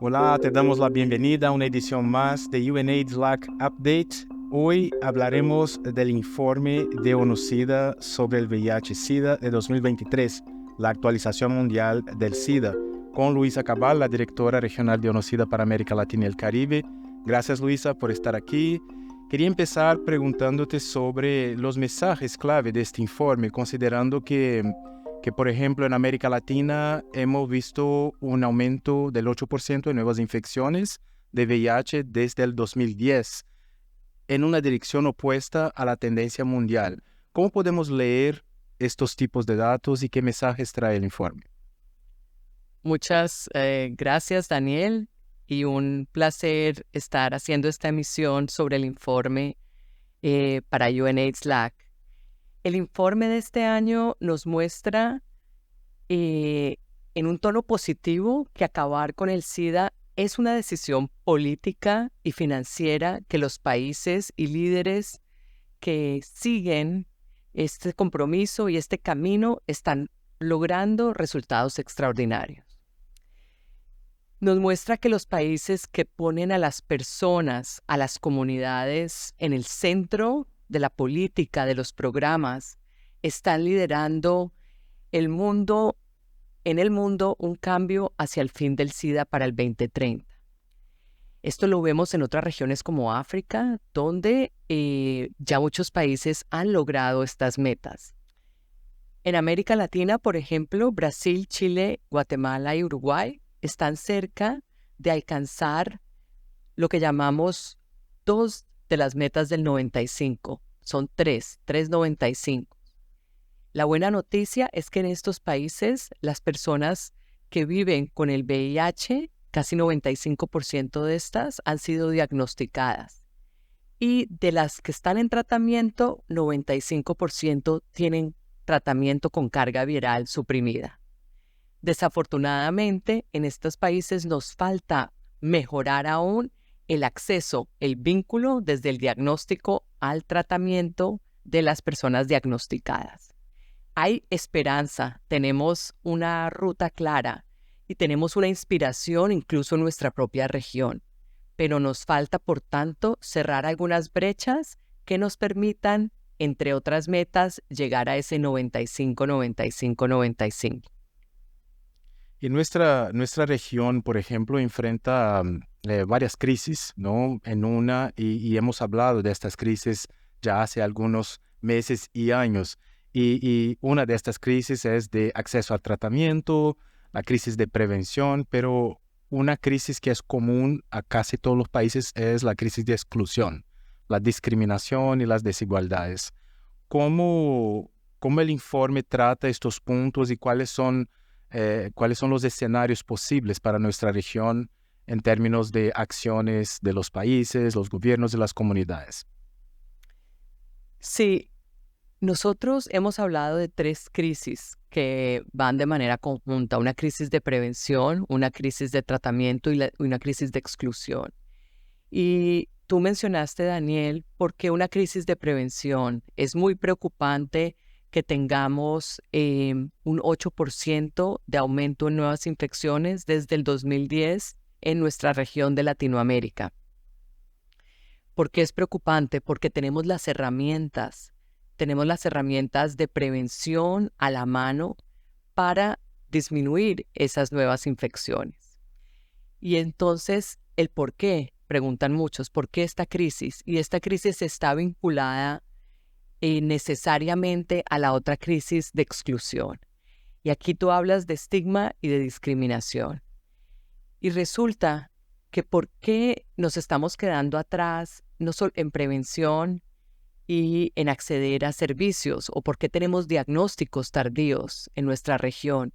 Hola, te damos la bienvenida a una edición más de UNAIDS LAC Update. Hoy hablaremos del informe de ONU-SIDA sobre el VIH-Sida de 2023, la actualización mundial del SIDA, con Luisa Cabal, la directora regional de ONU-SIDA para América Latina y el Caribe. Gracias, Luisa, por estar aquí. Quería empezar preguntándote sobre los mensajes clave de este informe, considerando que por ejemplo, en América Latina hemos visto un aumento del 8% de nuevas infecciones de VIH desde el 2010, en una dirección opuesta a la tendencia mundial. ¿Cómo podemos leer estos tipos de datos y qué mensajes trae el informe? Muchas gracias, Daniel, y un placer estar haciendo esta emisión sobre el informe para UNAIDS LAC. El informe de este año nos muestra en un tono positivo que acabar con el SIDA es una decisión política y financiera que los países y líderes que siguen este compromiso y este camino están logrando resultados extraordinarios. Nos muestra que los países que ponen a las personas, a las comunidades en el centro de la política, de los programas, están liderando en el mundo un cambio hacia el fin del SIDA para el 2030. Esto lo vemos en otras regiones como África, donde ya muchos países han logrado estas metas. En América Latina, por ejemplo, Brasil, Chile, Guatemala y Uruguay están cerca de alcanzar lo que llamamos 2 de las metas del 95. Son 3 95. La buena noticia es que en estos países las personas que viven con el VIH, casi 95% de estas han sido diagnosticadas. Y de las que están en tratamiento, 95% tienen tratamiento con carga viral suprimida. Desafortunadamente, en estos países nos falta mejorar aún el acceso, el vínculo desde el diagnóstico al tratamiento de las personas diagnosticadas. Hay esperanza, tenemos una ruta clara y tenemos una inspiración incluso en nuestra propia región, pero nos falta, por tanto, cerrar algunas brechas que nos permitan, entre otras metas, llegar a ese 95, 95, 95. Y nuestra región, por ejemplo, enfrenta varias crisis, ¿no? Y hemos hablado de estas crisis ya hace algunos meses y años. Y una de estas crisis es de acceso al tratamiento, la crisis de prevención, pero una crisis que es común a casi todos los países es la crisis de exclusión, la discriminación y las desigualdades. ¿Cómo el informe trata estos puntos y cuáles son los escenarios posibles para nuestra región en términos de acciones de los países, los gobiernos y las comunidades? Sí, nosotros hemos hablado de 3 crisis que van de manera conjunta: una crisis de prevención, una crisis de tratamiento y una crisis de exclusión. Y tú mencionaste, Daniel, por qué una crisis de prevención. Es muy preocupante que tengamos un 8% de aumento en nuevas infecciones desde el 2010 en nuestra región de Latinoamérica. ¿Por qué es preocupante? Porque tenemos las herramientas de prevención a la mano para disminuir esas nuevas infecciones. Y entonces, ¿el por qué? Preguntan muchos, ¿por qué esta crisis? Y esta crisis está vinculada necesariamente a la otra crisis de exclusión. Y aquí tú hablas de estigma y de discriminación. Y resulta que por qué nos estamos quedando atrás, no solo en prevención y en acceder a servicios, o por qué tenemos diagnósticos tardíos en nuestra región.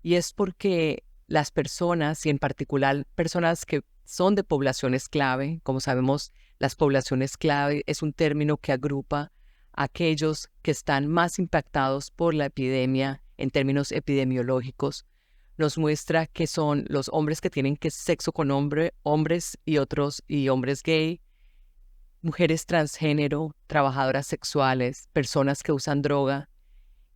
Y es porque las personas, y en particular personas que son de poblaciones clave, como sabemos, las poblaciones clave es un término que agrupa a aquellos que están más impactados por la epidemia en términos epidemiológicos. Nos muestra que son los hombres que tienen sexo con hombres y hombres gay, mujeres transgénero, trabajadoras sexuales, personas que usan droga.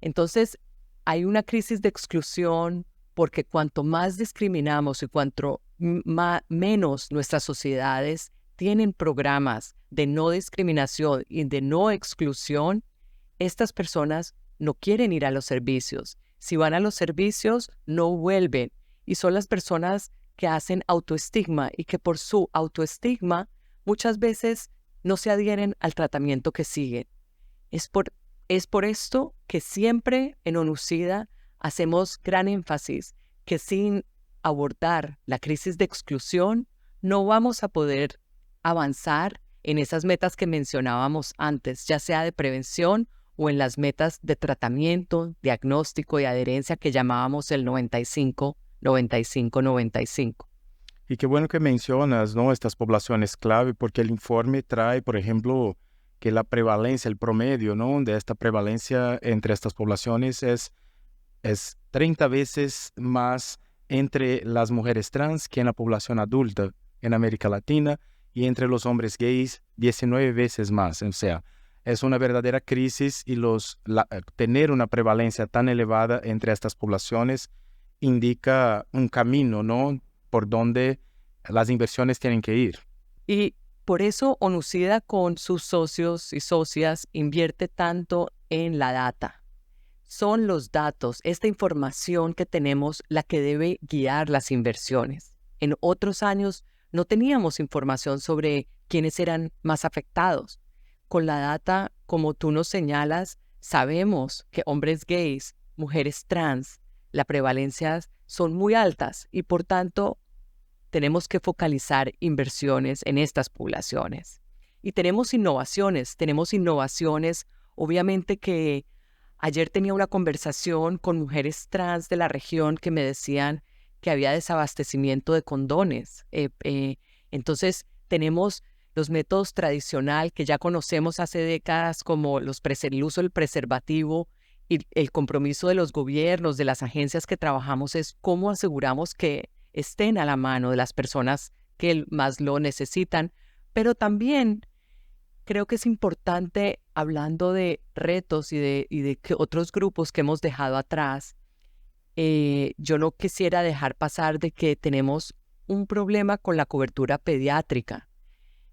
Entonces, hay una crisis de exclusión porque cuanto más discriminamos y cuanto menos nuestras sociedades tienen programas de no discriminación y de no exclusión, estas personas no quieren ir a los servicios. Si van a los servicios, no vuelven. Y son las personas que hacen autoestigma y que por su autoestigma muchas veces no se adhieren al tratamiento que siguen. Es por esto que siempre en ONUCIDA hacemos gran énfasis que sin abordar la crisis de exclusión no vamos a poder avanzar en esas metas que mencionábamos antes, ya sea de prevención o en las metas de tratamiento, diagnóstico y adherencia que llamábamos el 95, 95, 95. Y qué bueno que mencionas, ¿no?, estas poblaciones clave, porque el informe trae, por ejemplo, que la prevalencia, el promedio, ¿no?, de esta prevalencia entre estas poblaciones es 30 veces más entre las mujeres trans que en la población adulta en América Latina, y entre los hombres gays 19 veces más. O sea, es una verdadera crisis, y tener una prevalencia tan elevada entre estas poblaciones indica un camino, ¿no?, por donde las inversiones tienen que ir. Y por eso ONUCIDA con sus socios y socias invierte tanto en la data. Son los datos, esta información que tenemos, la que debe guiar las inversiones. En otros años no teníamos información sobre quiénes eran más afectados. Con la data, como tú nos señalas, sabemos que hombres gays, mujeres trans, la prevalencia son muy altas y por tanto tenemos que focalizar inversiones en estas poblaciones. Y tenemos innovaciones, obviamente que ayer tenía una conversación con mujeres trans de la región que me decían que había desabastecimiento de condones. Entonces tenemos los métodos tradicionales que ya conocemos hace décadas, como el uso del preservativo, y el compromiso de los gobiernos, de las agencias que trabajamos, es cómo aseguramos que estén a la mano de las personas que más lo necesitan. Pero también creo que es importante, hablando de retos y de otros grupos que hemos dejado atrás, yo no quisiera dejar pasar de que tenemos un problema con la cobertura pediátrica.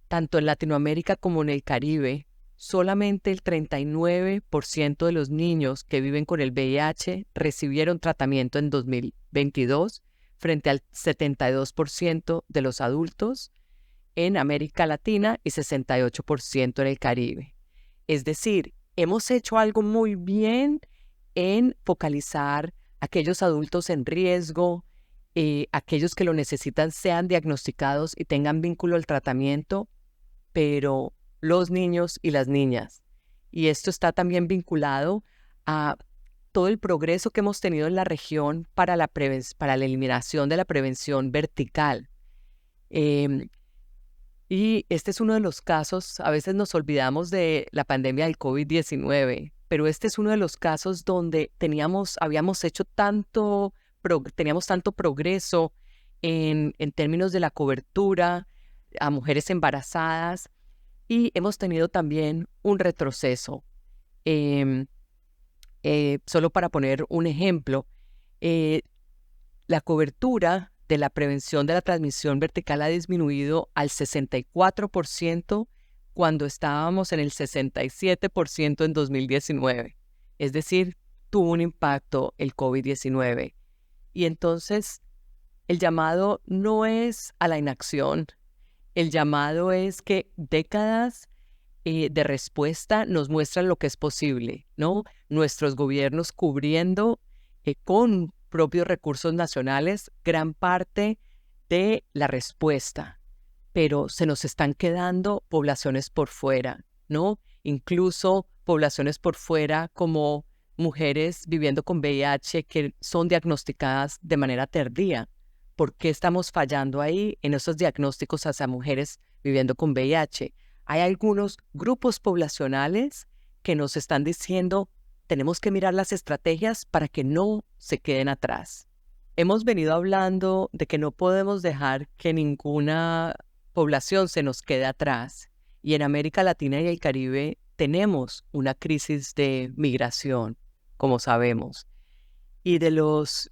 Tanto en Latinoamérica como en el Caribe, solamente el 39% de los niños que viven con el VIH recibieron tratamiento en 2022, frente al 72% de los adultos en América Latina y 68% en el Caribe. Es decir, hemos hecho algo muy bien en focalizar a aquellos adultos en riesgo, aquellos que lo necesitan sean diagnosticados y tengan vínculo al tratamiento, pero los niños y las niñas. Y esto está también vinculado a todo el progreso que hemos tenido en la región para la eliminación de la prevención vertical. Y este es uno de los casos, a veces nos olvidamos de la pandemia del COVID-19, pero este es uno de los casos donde teníamos tanto progreso en términos de la cobertura a mujeres embarazadas, y hemos tenido también un retroceso. Solo para poner un ejemplo, la cobertura de la prevención de la transmisión vertical ha disminuido al 64% cuando estábamos en el 67% en 2019. Es decir, tuvo un impacto el COVID-19. Y entonces, el llamado no es a la inacción. El llamado es que décadas de respuesta nos muestran lo que es posible, ¿no? Nuestros gobiernos cubriendo con propios recursos nacionales gran parte de la respuesta, pero se nos están quedando poblaciones por fuera, ¿no? Incluso poblaciones por fuera como mujeres viviendo con VIH que son diagnosticadas de manera tardía. ¿Por qué estamos fallando ahí en esos diagnósticos hacia mujeres viviendo con VIH? Hay algunos grupos poblacionales que nos están diciendo: tenemos que mirar las estrategias para que no se queden atrás. Hemos venido hablando de que no podemos dejar que ninguna población se nos quede atrás. Y en América Latina y el Caribe tenemos una crisis de migración, como sabemos. Y de los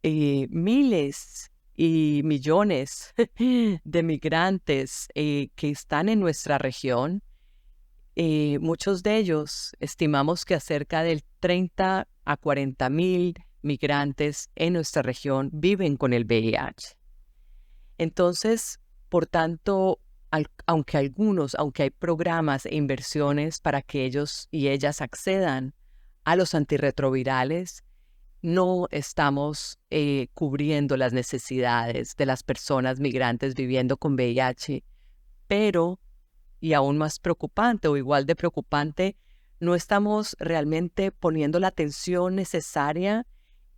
miles y millones de migrantes que están en nuestra región, muchos de ellos estimamos que cerca del 30 a 40,000 migrantes en nuestra región viven con el VIH. Entonces, por tanto, aunque hay programas e inversiones para que ellos y ellas accedan a los antirretrovirales, no estamos cubriendo las necesidades de las personas migrantes viviendo con VIH, pero, y aún más preocupante o igual de preocupante, no estamos realmente poniendo la atención necesaria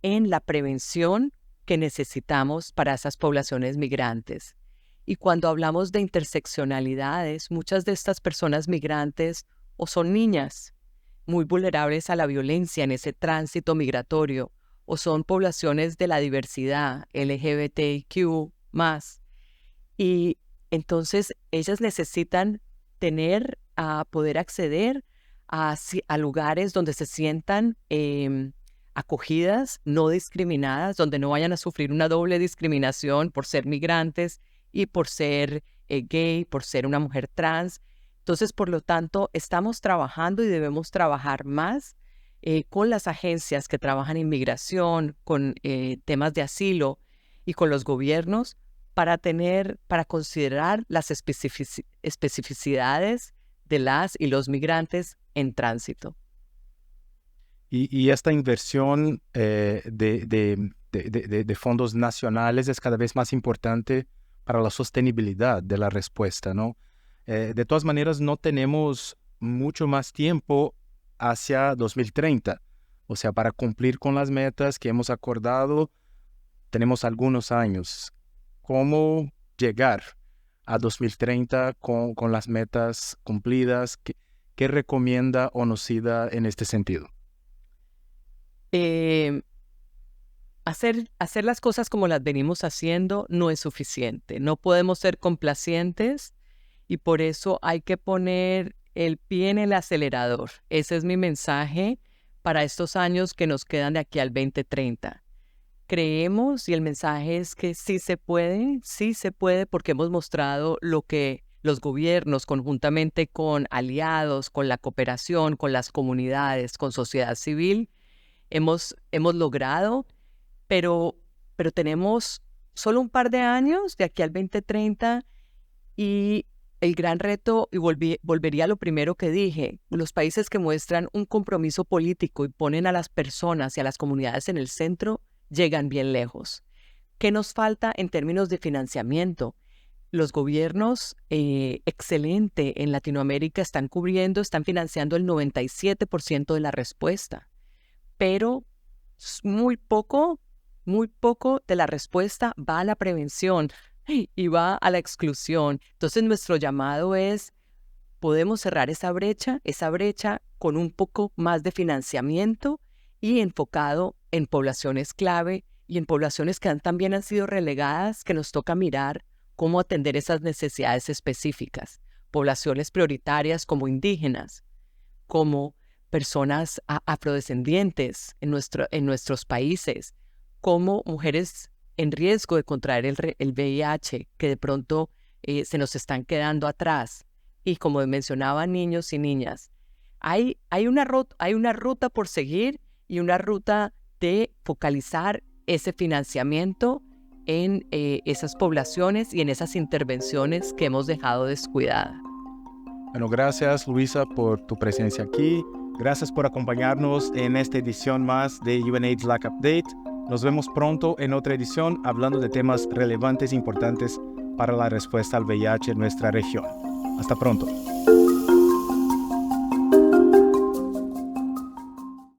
en la prevención que necesitamos para esas poblaciones migrantes. Y cuando hablamos de interseccionalidades, muchas de estas personas migrantes o son niñas muy vulnerables a la violencia en ese tránsito migratorio, o son poblaciones de la diversidad LGBTQ+. Y entonces ellas necesitan poder acceder a lugares donde se sientan acogidas, no discriminadas, donde no vayan a sufrir una doble discriminación por ser migrantes y por ser gay, por ser una mujer trans. Entonces, por lo tanto, estamos trabajando y debemos trabajar más con las agencias que trabajan en migración, con temas de asilo y con los gobiernos para considerar las especificidades de las y los migrantes en tránsito. Y esta inversión de fondos nacionales es cada vez más importante para la sostenibilidad de la respuesta, ¿no? De todas maneras, no tenemos mucho más tiempo hacia 2030. O sea, para cumplir con las metas que hemos acordado, tenemos algunos años. ¿Cómo llegar a 2030 con las metas cumplidas? ¿Qué recomienda ONUCIDA en este sentido? Hacer las cosas como las venimos haciendo no es suficiente. No podemos ser complacientes y por eso hay que poner el pie en el acelerador. Ese es mi mensaje para estos años que nos quedan de aquí al 2030. Creemos y el mensaje es que sí se puede porque hemos mostrado lo que los gobiernos conjuntamente con aliados, con la cooperación, con las comunidades, con sociedad civil, hemos logrado, pero tenemos solo un par de años de aquí al 2030 y el gran reto, y volvería a lo primero que dije, los países que muestran un compromiso político y ponen a las personas y a las comunidades en el centro, llegan bien lejos. ¿Qué nos falta en términos de financiamiento? Los gobiernos, excelente en Latinoamérica, están financiando el 97% de la respuesta, pero muy poco de la respuesta va a la prevención y va a la exclusión. Entonces nuestro llamado es, podemos cerrar esa brecha con un poco más de financiamiento y enfocado en poblaciones clave y en poblaciones que también han sido relegadas, que nos toca mirar cómo atender esas necesidades específicas. Poblaciones prioritarias como indígenas, como personas afrodescendientes en nuestros países, como mujeres en riesgo de contraer el VIH, que de pronto se nos están quedando atrás. Y como mencionaba, niños y niñas. Hay una ruta por seguir y una ruta de focalizar ese financiamiento en esas poblaciones y en esas intervenciones que hemos dejado descuidadas. Bueno, gracias Luisa por tu presencia aquí. Gracias por acompañarnos en esta edición más de UNAIDS LAC Update. Nos vemos pronto en otra edición hablando de temas relevantes e importantes para la respuesta al VIH en nuestra región. Hasta pronto.